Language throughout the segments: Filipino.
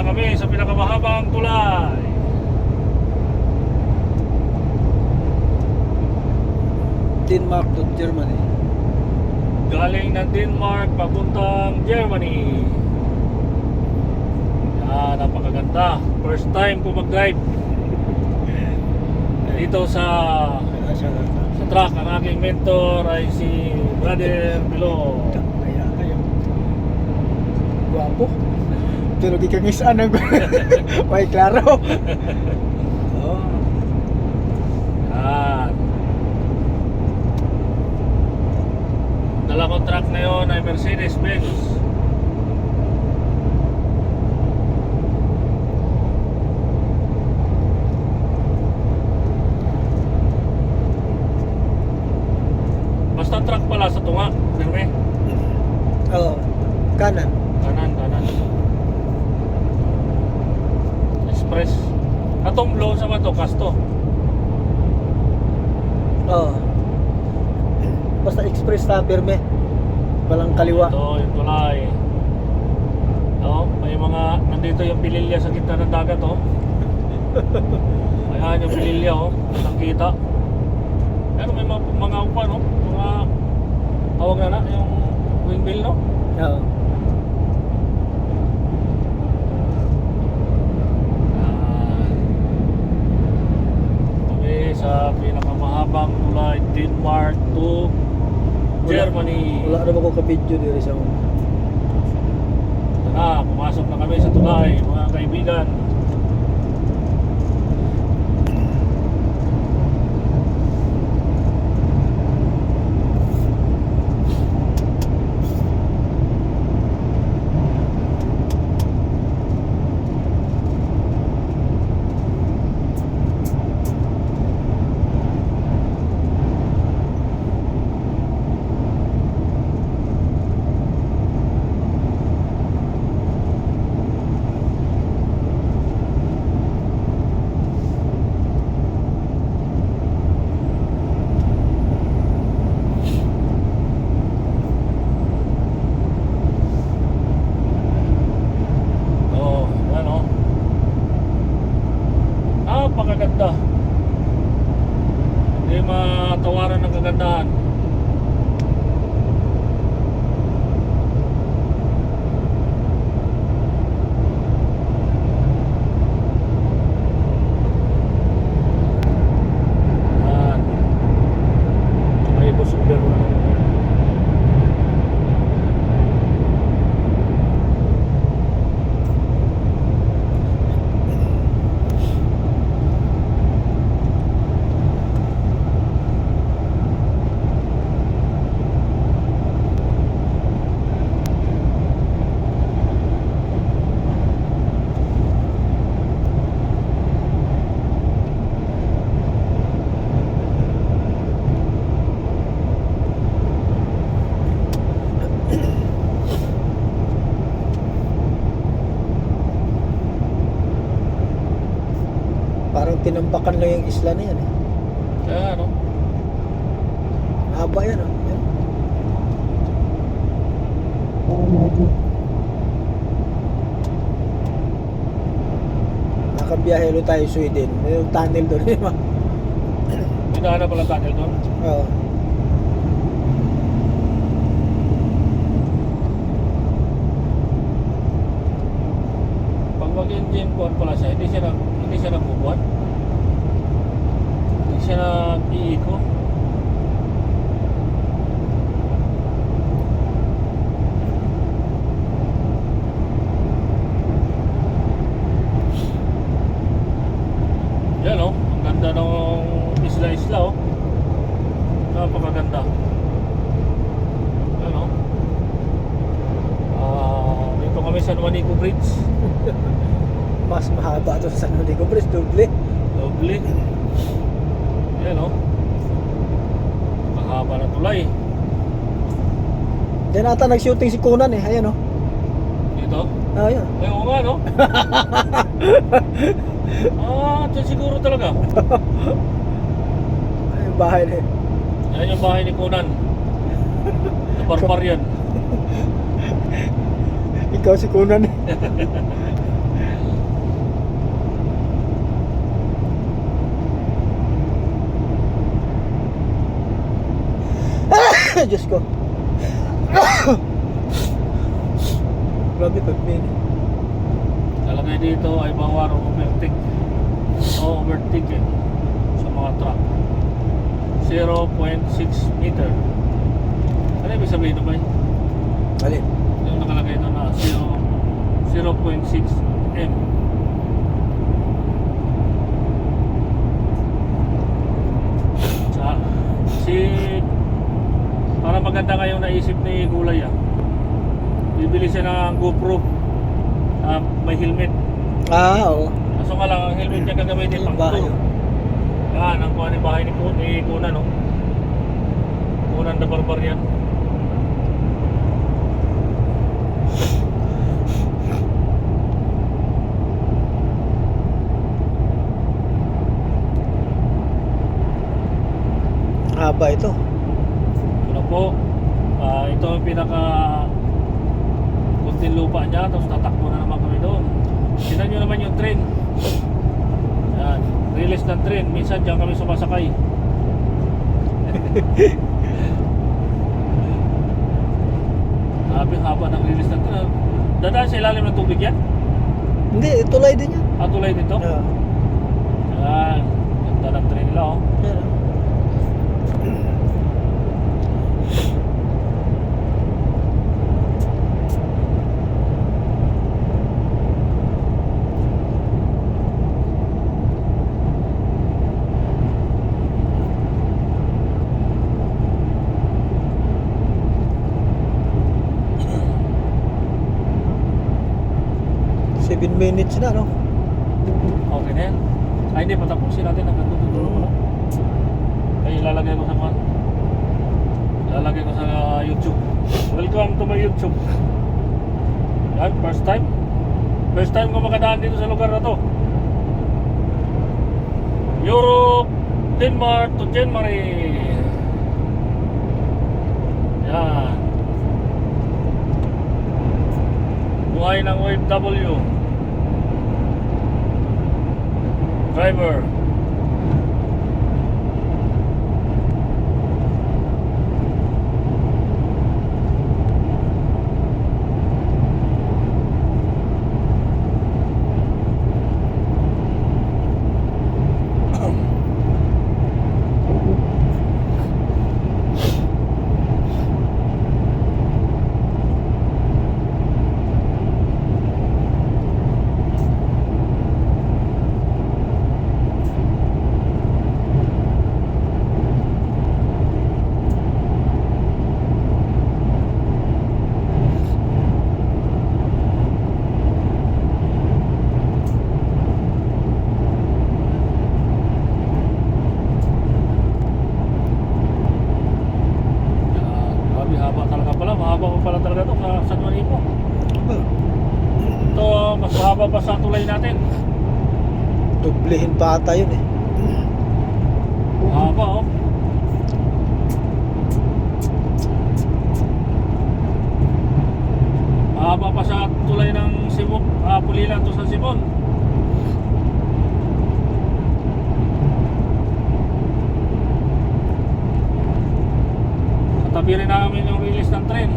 kami sa pinakamahabang tulay. Denmark to Germany. Galing ng Denmark papuntang Germany. Yan, napakaganda. First time ko mag-drive dito sa truck. Ang aking mentor ay si Brother Bilo. Kaya kayo. Guwapo. Pero di kang isaan ang may klaro. Oh. Yan. Dala kong truck na yun ay Mercedes-Benz. Basta truck pala sa tunga, Derme. Oh. Kanan. Kanan. Express. Atong blow sa man to, kasto. Oh. Basta express na pirme. Walang kaliwa. Ito yung tulay. May mga, nandito yung pililya sa gitna ng dagat, Ayan yung pililya, nakita. Pero may mga upan, mga tawag na yung windmill, Oo. Kami sa pinakamahabang tulay, Denmark to Germany. Wala na ba ko ka-video dito sa mga. Tara, pumasok na kami sa tulay, mga kaibigan. Napakaganda. Hindi matawaran ng kagandahan. Yan. May busugber na naman. Parang tinambakan lang yung isla na yan. Kaya Haba yan. Yan. Nakabiyahe ulit tayo Sweden. May yung tunnel doon. Dinahanap pala tunnel doon. Oo. Pag mag-engine buwan pala siya, hindi siya nagbubuwan. Hindi siya nag-iiko. Yan ang ganda ng isla-isla napakaganda. Yan dito kami sa Manico Bridge. Mas mahaba ito sa San Juanico Bridge. Doble. Yan mahaba na tulay. Diyan ata nag-shooting si Conan Ayan Dito? Ayan. Ay, oo nga ito siguro talaga. Ay, yung bahay na yun. Yan yung bahay ni Conan. Barbarian. Ikaw si Conan Diyos ko. Grabe, 5 minutes. Talagay dito ay bawar o overtake. O overtake sa mga truck. 0.6 meter. Ano ibig sabihin ba? Alin? Yung nakalagay doon na 0.6 m. Para maganda ngayong naisip ni Gulay bibili siya ng GoPro may helmet. Oo. Kaso nga lang ang helmet niya gagamitin Yung pang bahay. tour. Yan ang kuha ni bahay ni Kuna, no? Kunan na barbar yan. Haba ito. Ano po, ito ang pinaka kunting lupa niya, tapos tatakbo na naman kami doon. Tignan nyo naman yung train. Yan, release ng train. Minsan dyan kami sumasakay. Haba ng release ng train. Dadaan sa ilalim ng tubig yan? Hindi, tulay din yan. Tulay dito? Oo. Yan, ganda ng train nila, oh. Yan. Minutes na, no? Okay na yan. Ay hindi, patapusin natin ang dulo ko lang. Ay ilalagay ko sa kan. Ilalagay ko sa YouTube. Welcome to my YouTube. Yan, first time. First time ko makadaan dito sa lugar na to. Europe, Denmark to January. Yan. Buhay ng OFW. Driver. Mas mahaba pa sa tulay natin. Dublehin pa ata yun eh. Mahaba, oh. Mahaba pa sa tulay ng Sibok, Pulilan to sa Sibon. Katabi rin namin yung release ng train.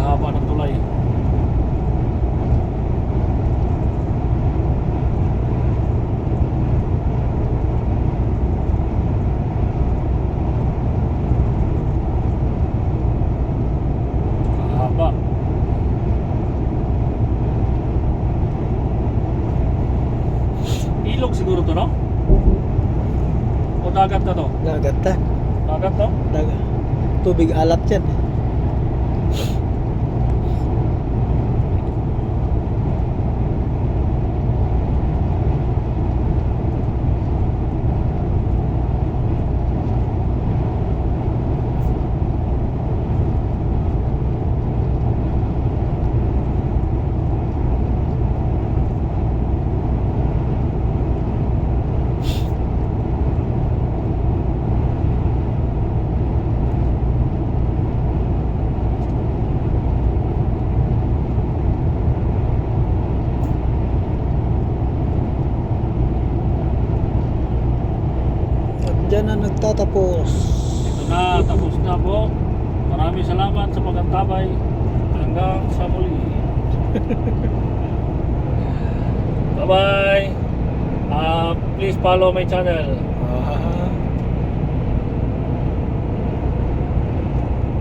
haba ng tulay. Haba. Ilog siguro to, no? O dagat na to? Dagat ta. Dagat to? Dagat. Tubig alat yan. At dyan na nagtatapos. Ito na, tapos na po. Maraming salamat sa pag-antabay. Hanggang sa muli. Bye-bye. Please follow my channel. Ah.